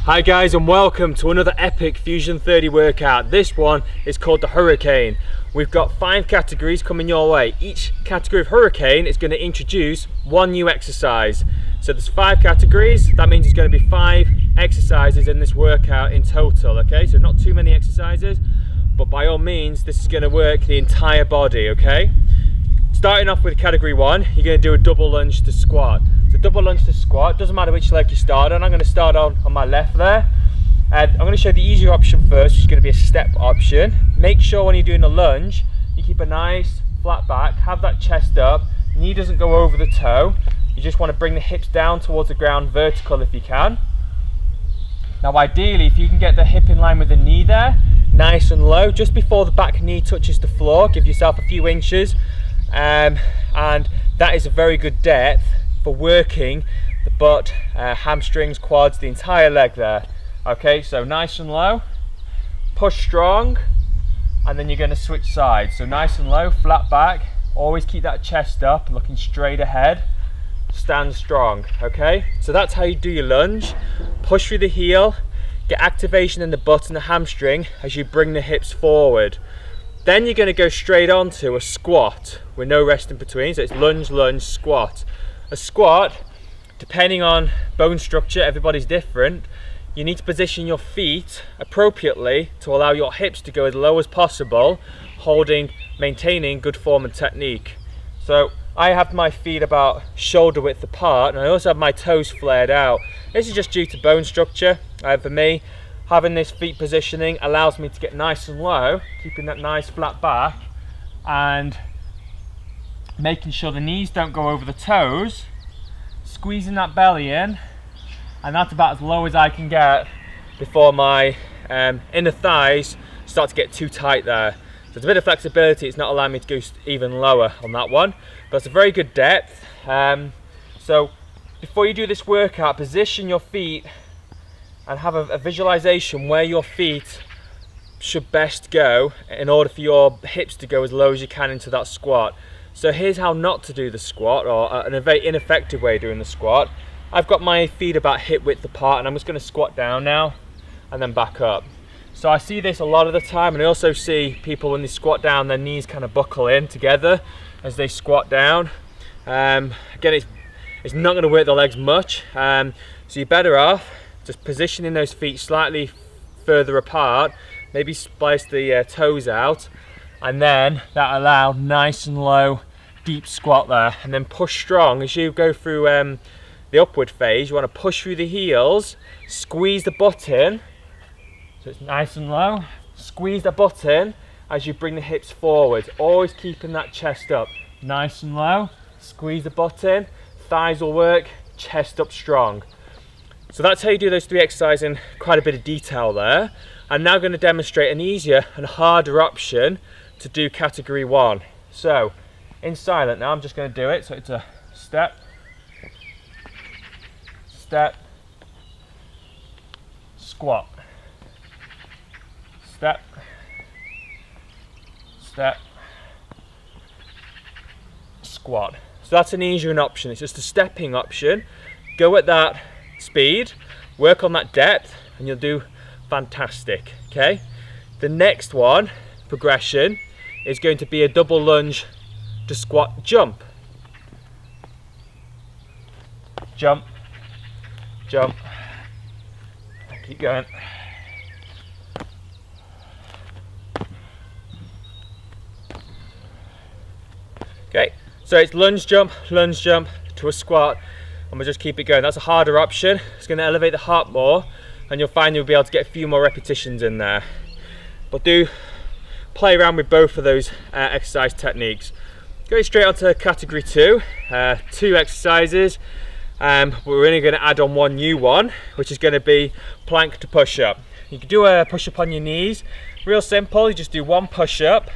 Hi guys, and welcome to another epic Fusion 30 workout. This one is called the Hurricane. We've got 5 categories coming your way. Each category of Hurricane is going to introduce one new exercise. So there's 5 categories. That means there's going to be 5 exercises in this workout in total. Okay, so not too many exercises, but by all means this is going to work the entire body. Okay, starting off with category 1, you're going to do a double lunge to squat. So double lunge to squat, doesn't matter which leg you start on. I'm going to start on my left there. And I'm going to show the easier option first, which is going to be a step option. Make sure when you're doing a lunge, you keep a nice flat back, have that chest up, knee doesn't go over the toe. You just want to bring the hips down towards the ground, vertical if you can. Now ideally, if you can get the hip in line with the knee there, nice and low, just before the back knee touches the floor, give yourself a few inches. And that is a very good depth for working the butt, hamstrings, quads, the entire leg there. Okay, so nice and low, push strong, and then you're going to switch sides. So nice and low, flat back, always keep that chest up, looking straight ahead, stand strong. Okay, so that's how you do your lunge. Push through the heel, get activation in the butt and the hamstring as you bring the hips forward. Then you're going to go straight on to a squat with no rest in between. So it's lunge, lunge, squat. A squat, depending on bone structure, everybody's different. You need to position your feet appropriately to allow your hips to go as low as possible, maintaining good form and technique. So I have my feet about shoulder width apart, and I also have my toes flared out. This is just due to bone structure. For me, having this feet positioning allows me to get nice and low, keeping that nice flat back, and making sure the knees don't go over the toes, squeezing that belly in, and that's about as low as I can get before my inner thighs start to get too tight there. So it's a bit of flexibility, it's not allowing me to go even lower on that one, but it's a very good depth. So before you do this workout, position your feet and have a visualization where your feet should best go in order for your hips to go as low as you can into that squat. So here's how not to do the squat, or in a very ineffective way of doing the squat. I've got my feet about hip width apart, and I'm just going to squat down now and then back up. So I see this a lot of the time, and I also see people when they squat down, their knees kind of buckle in together as they squat down. Again, it's not going to work the legs much, so you're better off just positioning those feet slightly further apart, maybe splice the toes out, and then that allow nice and low deep squat there, and then push strong as you go through the upward phase. You want to push through the heels, squeeze the butt in, so it's nice and low, squeeze the butt in as you bring the hips forward, always keeping that chest up, nice and low, squeeze the butt in, thighs will work, chest up strong. So that's how you do those 3 exercises in quite a bit of detail there. I'm now going to demonstrate an easier and harder option to do category 1. So in silent now, I'm just going to do it. So it's a step, step, squat, step, step, squat. So that's an easier option. It's just a stepping option. Go at that speed, work on that depth, and you'll do fantastic. Okay, the next one, progression, is going to be a double lunge to squat jump. Jump, jump, keep going. Okay, so it's lunge jump to a squat, and we'll just keep it going. That's a harder option. It's going to elevate the heart more, and you'll find you'll be able to get a few more repetitions in there. But do play around with both of those exercise techniques. Going straight on to category 2, 2 exercises. We're only going to add on one new one, which is going to be plank to push up. You can do a push up on your knees, real simple. You just do 1 push up,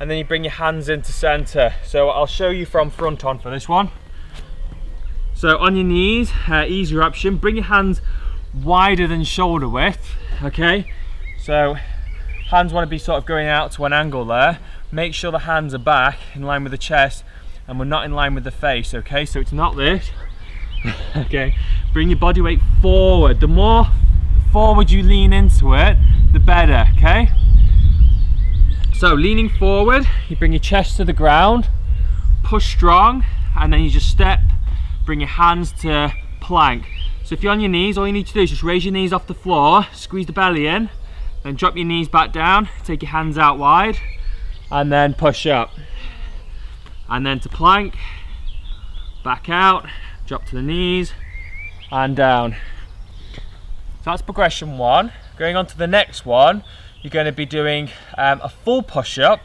and then you bring your hands into center. So I'll show you from front on for this one. So on your knees, easier option, bring your hands wider than shoulder width. Okay, so hands want to be sort of going out to an angle there. Make sure the hands are back in line with the chest, and we're not in line with the face. Okay, so it's not this. Okay, bring your body weight forward. The more forward you lean into it, the better, okay? So leaning forward, you bring your chest to the ground, push strong, and then you just step, bring your hands to plank. So if you're on your knees, all you need to do is just raise your knees off the floor, squeeze the belly in, then drop your knees back down, take your hands out wide, and then push up. And then to plank, back out, drop to the knees, and down. So that's progression 1. Going on to the next one, you're going to be doing a full push-up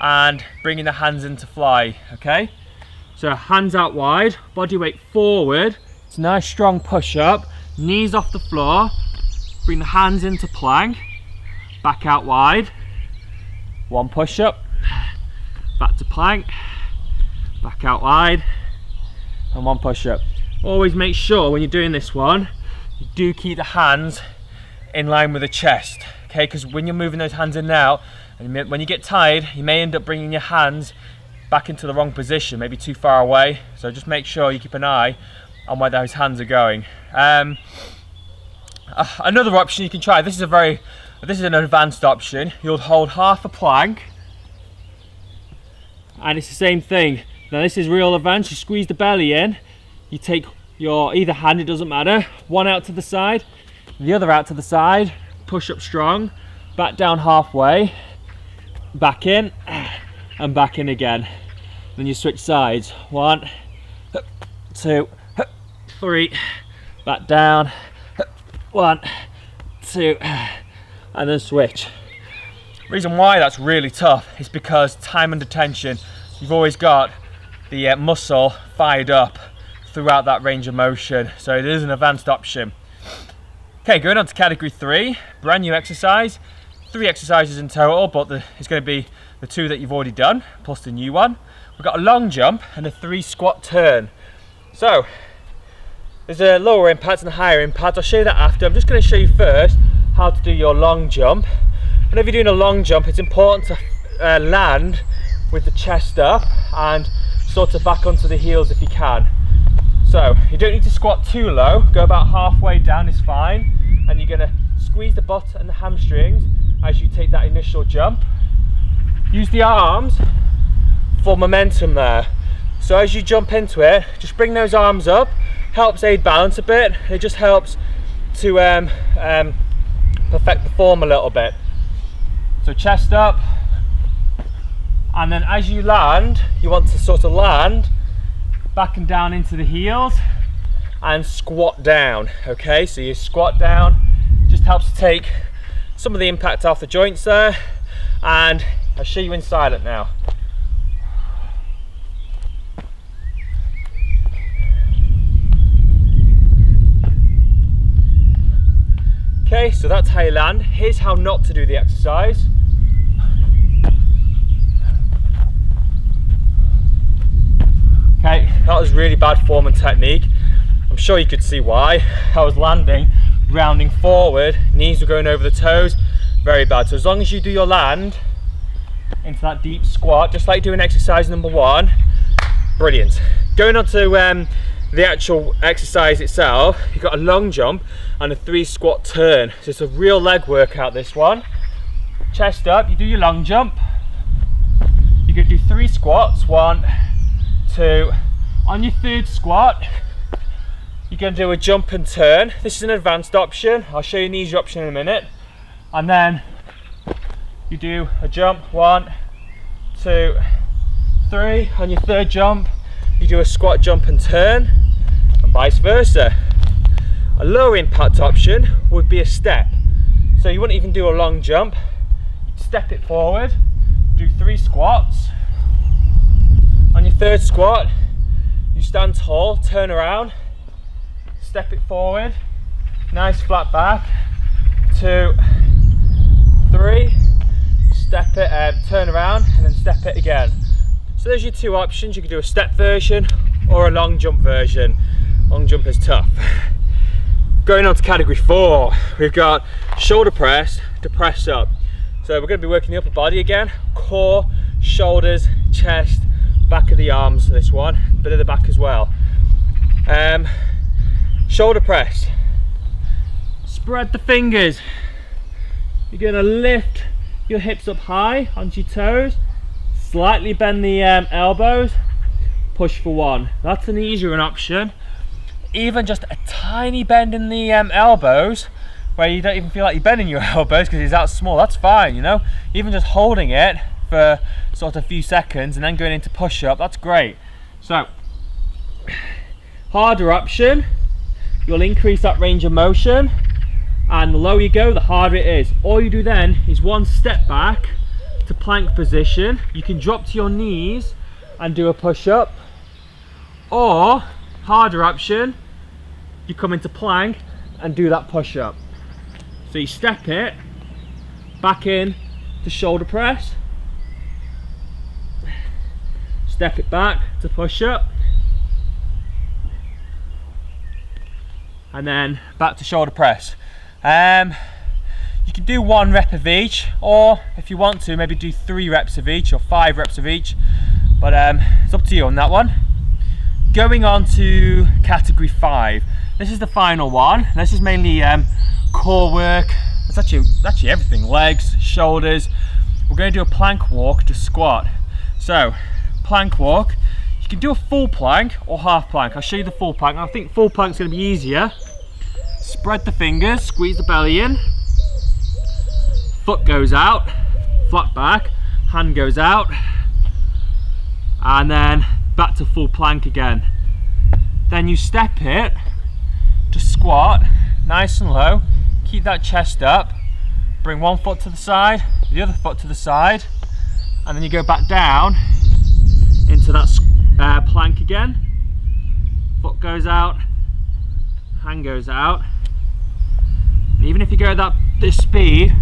and bringing the hands into fly, okay? So hands out wide, body weight forward. It's a nice strong push-up, knees off the floor, bring the hands into plank, back out wide, 1 push-up, back to plank, back out wide, and 1 push-up. Always make sure when you're doing this one, you do keep the hands in line with the chest, okay? Because when you're moving those hands in and out, and when you get tired, you may end up bringing your hands back into the wrong position, maybe too far away. So just make sure you keep an eye on where those hands are going. Another option you can try, this is an advanced option. You'll hold half a plank, and it's the same thing. Now this is real advanced. You squeeze the belly in, you take your either hand, it doesn't matter, one out to the side, the other out to the side, push up strong, back down halfway, back in, and back in again. Then you switch sides, 1, 2, 3, back down, 1, 2, and then switch. Reason why that's really tough is because time under tension, you've always got the muscle fired up throughout that range of motion, so it is an advanced option. Okay, going on to category 3, brand new exercise, 3 exercises in total, but it's going to be the 2 that you've already done plus the new one. We've got a long jump and a 3 squat turn. So there's a lower impact and a higher impact. I'll show you that after. I'm just going to show you first how to do your long jump. Whenever you're doing a long jump, it's important to land with the chest up and sort of back onto the heels if you can. So you don't need to squat too low, go about halfway down is fine, and you're going to squeeze the butt and the hamstrings as you take that initial jump. Use the arms for momentum there. So as you jump into it, just bring those arms up, helps aid balance a bit, it just helps to perfect the form a little bit. So chest up, and then as you land, you want to sort of land back and down into the heels and squat down, okay? So you squat down, just helps to take some of the impact off the joints there, and I'll show you in silent now. Okay, so that's how you land. Here's how not to do the exercise. Okay, that was really bad form and technique. I'm sure you could see why. I was landing, rounding forward, knees were going over the toes, very bad. So as long as you do your land into that deep squat, just like doing exercise number 1, brilliant. Going on to the actual exercise itself, you've got a long jump and a 3 squat turn. So it's a real leg workout, this one. Chest up, you do your long jump, you're going to do 3 squats, 1, 2. On your 3rd squat, you're going to do a jump and turn. This is an advanced option. I'll show you an easier option in a minute. And then you do a jump, 1, 2, 3. On your 3rd jump, you do a squat, jump and turn, and vice versa. A lower impact option would be a step. So you wouldn't even do a long jump. You'd step it forward, do 3 squats. On your 3rd squat, you stand tall, turn around, step it forward, nice flat back, 2, 3, step it, turn around, and then step it again. So there's your 2 options. You can do a step version or a long jump version. Long jump is tough. Going on to category 4, we've got shoulder press to press up. So we're going to be working the upper body again, core, shoulders, chest, back of the arms, this one, a bit of the back as well. Shoulder press, spread the fingers. You're gonna lift your hips up high onto your toes, slightly bend the elbows, push for 1. That's an easier option. Even just a tiny bend in the elbows, where you don't even feel like you're bending your elbows because it's that small, that's fine, you know. Even just holding it for sort of a few seconds and then going into push-up, that's great. So, harder option, you'll increase that range of motion, and the lower you go, the harder it is. All you do then is 1 step back to plank position. You can drop to your knees and do a push-up, or harder option, you come into plank and do that push-up. So you step it back in to shoulder press, step it back to push-up, and then back to shoulder press. You can do 1 rep of each, or if you want to, maybe do 3 reps of each or 5 reps of each, but it's up to you on that one. Going on to category 5. This is the final one. This is mainly core work. It's actually everything, legs, shoulders. We're going to do a plank walk to squat. So, plank walk, you can do a full plank or half plank. I'll show you the full plank. I think full plank is going to be easier. Spread the fingers, squeeze the belly in, foot goes out, flat back, hand goes out, and then back to full plank again. Then you step it to squat, nice and low, keep that chest up, bring 1 foot to the side, the other foot to the side, and then you go back down into that plank again. Foot goes out, hand goes out. Even if you go at this speed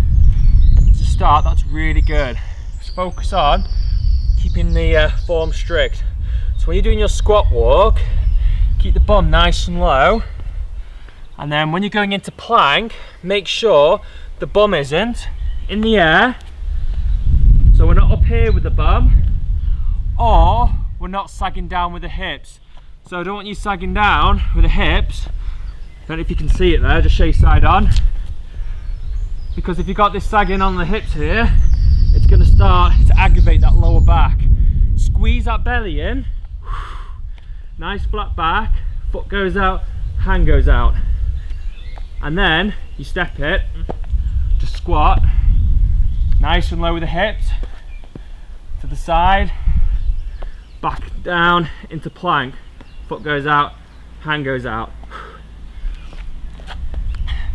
to start, that's really good. Just focus on keeping the form strict. So when you're doing your squat walk, keep the bum nice and low, and then when you're going into plank, make sure the bum isn't in the air, so we're not up here with the bum, or we're not sagging down with the hips. So I don't want you sagging down with the hips. I don't know if you can see it there, just show you side on. Because if you've got this sagging on the hips here, it's going to start to aggravate that lower back. Squeeze that belly in, nice flat back, foot goes out, hand goes out. And then you step it to squat, nice and low with the hips, to the side, back down into plank, foot goes out, hand goes out.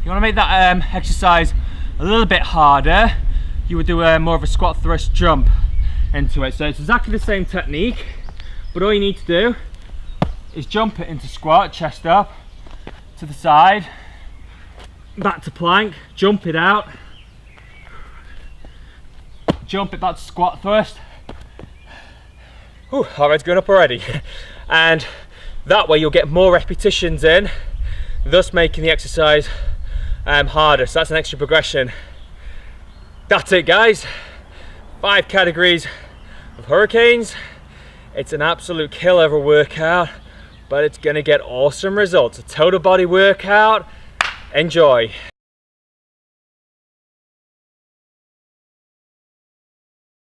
You want to make that exercise a little bit harder, you would do more of a squat thrust jump into it. So it's exactly the same technique, but all you need to do is jump it into squat, chest up, to the side, back to plank, jump it out, jump it back to squat thrust. Ooh, our head's going up already. And that way you'll get more repetitions in, thus making the exercise harder. So that's an extra progression. That's it, guys. 5 categories of hurricanes. It's an absolute killer of a workout, but it's gonna get awesome results. A total body workout. Enjoy.